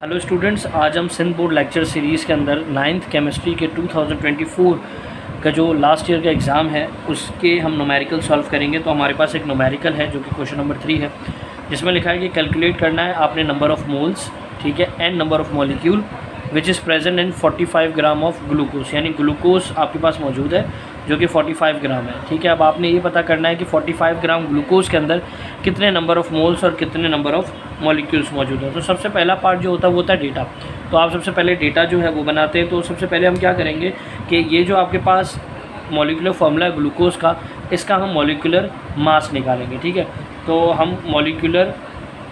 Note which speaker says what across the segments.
Speaker 1: Hello students, आज हम Sindh board lecture series के अंदर 9th केमिस्ट्री के 2024 का जो लास्ट ईयर का एग्ज़ाम है उसके हम न्यूमेरिकल सॉल्व करेंगे। तो हमारे पास एक न्यूमेरिकल है जो कि क्वेश्चन नंबर 3 है, जिसमें लिखा है कि कैलकुलेट करना है आपने नंबर ऑफ़ मोल्स, ठीक है, and number of molecule which is present in 45 gram of glucose, यानी ग्लूकोज आपके पास मौजूद है जो कि 45 ग्राम है। ठीक है, अब आपने ये पता करना है कि 45 ग्राम ग्लूकोज के अंदर कितने नंबर ऑफ़ मोल्स और कितने नंबर ऑफ़ मॉलिक्यूल्स मौजूद हैं। तो सबसे पहला पार्ट जो होता है वो होता है डेटा। तो आप सबसे पहले डेटा जो है वो बनाते हैं। तो सबसे पहले हम क्या करेंगे कि ये जो आपके पास मॉलिक्यूलर फार्मूला है ग्लूकोज का, इसका हम मॉलिक्यूलर मास निकालेंगे। ठीक है, तो हम मॉलिक्यूलर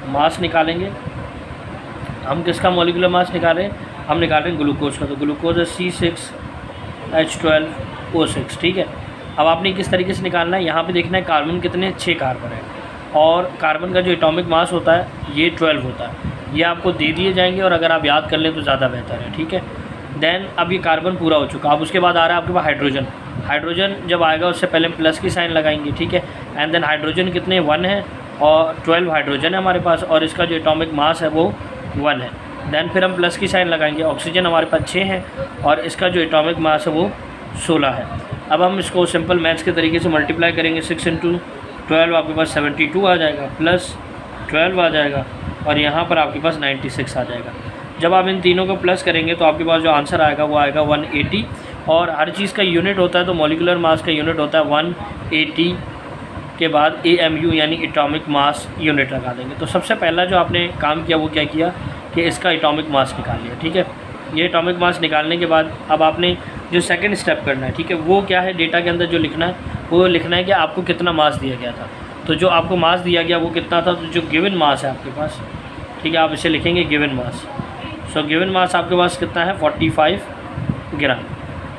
Speaker 1: मास निकालेंगे। हम किसका मॉलिक्यूलर मास निकालें? हम निकाल रहे हैं ग्लूकोज का। तो ग्लूकोज है C6H12O6। ठीक है, अब आपने किस तरीके से निकालना है, यहाँ पे देखना है कार्बन कितने, 6 कार्बन है, और कार्बन का जो एटॉमिक मास होता है ये 12 होता है। ये आपको दे दिए जाएंगे और अगर आप याद कर लें तो ज़्यादा बेहतर है। ठीक है, देन अब ये कार्बन पूरा हो चुका। अब उसके बाद आ रहा है आपके पास हाइड्रोजन। हाइड्रोजन जब आएगा उससे पहले हम प्लस की साइन लगाएंगे। ठीक है, एंड देन हाइड्रोजन कितने, 1 है, और 12 हाइड्रोजन है हमारे पास, और इसका जो एटॉमिक मास है वो 1 है। देन फिर हम प्लस की साइन लगाएंगे। ऑक्सीजन हमारे पास 6 है और इसका जो एटॉमिक मास है वो 16 है। अब हम इसको सिंपल मैथ्स के तरीके से मल्टीप्लाई करेंगे। 6 × 12 आपके पास 72 आ जाएगा, प्लस 12 आ जाएगा, और यहाँ पर आपके पास 96 आ जाएगा। जब आप इन तीनों को प्लस करेंगे तो आपके पास जो आंसर आएगा वो आएगा 180। और हर चीज़ का यूनिट होता है, तो मॉलिक्यूलर मास का यूनिट होता है 180 के बाद AMU यानी एटॉमिक मास यूनिट लगा देंगे। तो सबसे पहला जो आपने काम किया वो क्या किया कि इसका एटॉमिक मास निकाल लिया। ठीक है, ये एटॉमिक मास निकालने के बाद अब आपने जो सेकंड स्टेप करना है, ठीक है, वो क्या है, डेटा के अंदर जो लिखना है वो लिखना है कि आपको कितना मास दिया गया था। तो जो आपको मास दिया गया वो कितना था, तो जो गिवन मास है आपके पास, ठीक है, आप इसे लिखेंगे given mass. So given mass आपके पास कितना है, 45 ग्राम।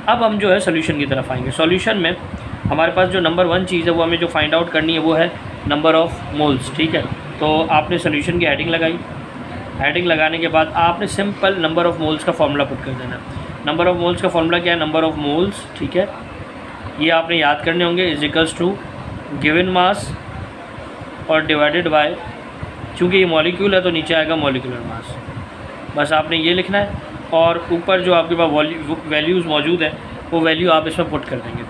Speaker 1: अब हम जो है सोल्यूशन की तरफ आएंगे। सॉल्यूशन में हमारे पास जो नंबर 1 चीज़ है वो हमें जो फाइंड आउट करनी है वो है नंबर ऑफ़ मोल्स। ठीक है, तो आपने सोल्यूशन की हेडिंग लगाई। हेडिंग लगाने के बाद आपने सिंपल नंबर ऑफ़ मोल्स का फॉर्मूला पुट कर देना। नंबर ऑफ़ मोल्स का फॉर्मूला क्या है, नंबर ऑफ़ मोल्स, ठीक है, ये आपने याद करने होंगे, is equals to given mass और डिवाइडेड बाय, चूँकि ये मॉलिक्यूल है तो नीचे आएगा मॉलिक्यूलर मास। बस आपने ये लिखना है, और ऊपर जो आपके पास वैल्यूज़ मौजूद है वो वैल्यू आप इसमें पुट कर देंगे।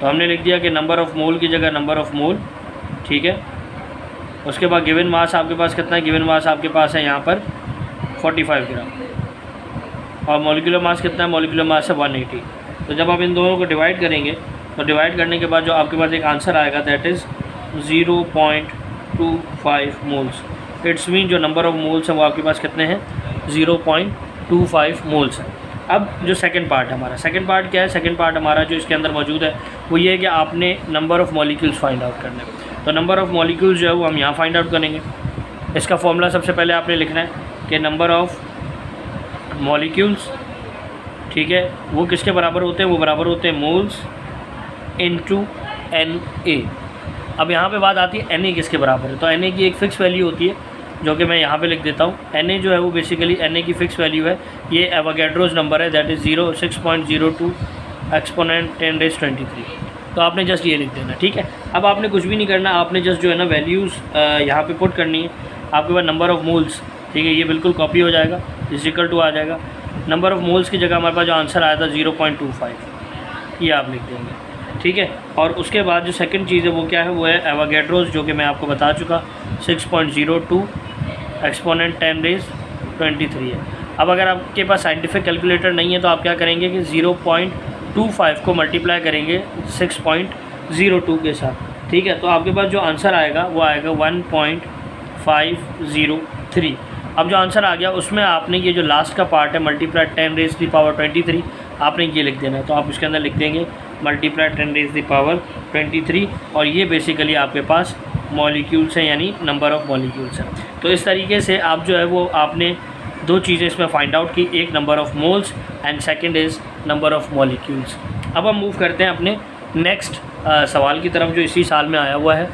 Speaker 1: तो हमने लिख दिया कि नंबर ऑफ़ मोल की जगह नंबर ऑफ़ मोल, ठीक है। उसके बाद गिवन मास आपके पास कितना है, गिवन मास आपके पास है यहाँ पर 45 ग्राम, और मॉलिक्यूलर मास कितना है, मॉलिक्यूलर मास है 180। तो जब आप इन दोनों को डिवाइड करेंगे तो डिवाइड करने के बाद जो आपके पास एक आंसर आएगा that is 0.25 moles. It's mean जो नंबर ऑफ़ मोल्स हैं वो आपके पास कितने हैं, 0.25 मोल्स हैं। अब जो सेकंड पार्ट है हमारा, सेकंड पार्ट क्या है, सेकंड पार्ट हमारा जो इसके अंदर मौजूद है वो ये है कि आपने number of molecules find out करने हैं। तो नंबर ऑफ़ मॉलिक्यूल्स जो है वो हम यहाँ फाइंड आउट करेंगे। इसका फॉर्मूला सबसे पहले आपने लिखना है कि नंबर ऑफ़ मॉलिक्यूल्स, ठीक है, वो किसके बराबर होते हैं, वो बराबर होते हैं मोल्स इनटू Na। अब यहाँ पे बात आती है Na किसके बराबर है। तो Na की एक फ़िक्स वैल्यू होती है जो कि मैं यहाँ पे लिख देता हूँ। Na जो है वो बेसिकली Na की फ़िक्स वैल्यू है, ये एवोगैड्रोस नंबर है, दैट इज़ 6.02 एक्सपोनेंट 10⁻23। तो आपने जस्ट ये लिख देना। ठीक है, अब आपने कुछ भी नहीं करना, आपने जस्ट जो है ना वैल्यूज़ यहाँ पे पुट करनी है। आपके पास नंबर ऑफ़ मोल्स, ठीक है, ये बिल्कुल कॉपी हो जाएगा, इज इक्वल टू आ जाएगा। नंबर ऑफ़ मोल्स की जगह हमारे पास जो आंसर आया था 0.25, ये आप लिख देंगे। ठीक है, और उसके बाद जो सेकंड चीज़ है वो क्या है, वो है एवोगैड्रोस, जो कि मैं आपको बता चुका, 6.02 एक्सपोनेंट 10⁻23 है। अब अगर आपके पास साइंटिफिक कैलकुलेटर नहीं है तो आप क्या करेंगे कि 0.25 को मल्टीप्लाई करेंगे 6.02 के साथ। ठीक है, तो आपके पास जो आंसर आएगा वो आएगा 1.503। अब जो आंसर आ गया उसमें आपने ये जो लास्ट का पार्ट है मल्टीप्लाई 10⁻23 आपने ये लिख देना है। तो आप उसके अंदर लिख देंगे मल्टीप्लाई 10⁻23, और ये बेसिकली आपके पास मॉलिक्यूल्स हैं, यानी नंबर ऑफ़ मॉलिक्यूल्स हैं। तो इस तरीके से आप जो है वो आपने 2 चीज़ें इसमें फाइंड आउट की, एक number of moles and second is number of molecules. अब हम मूव करते हैं अपने नेक्स्ट सवाल की तरफ जो इसी साल में आया हुआ है।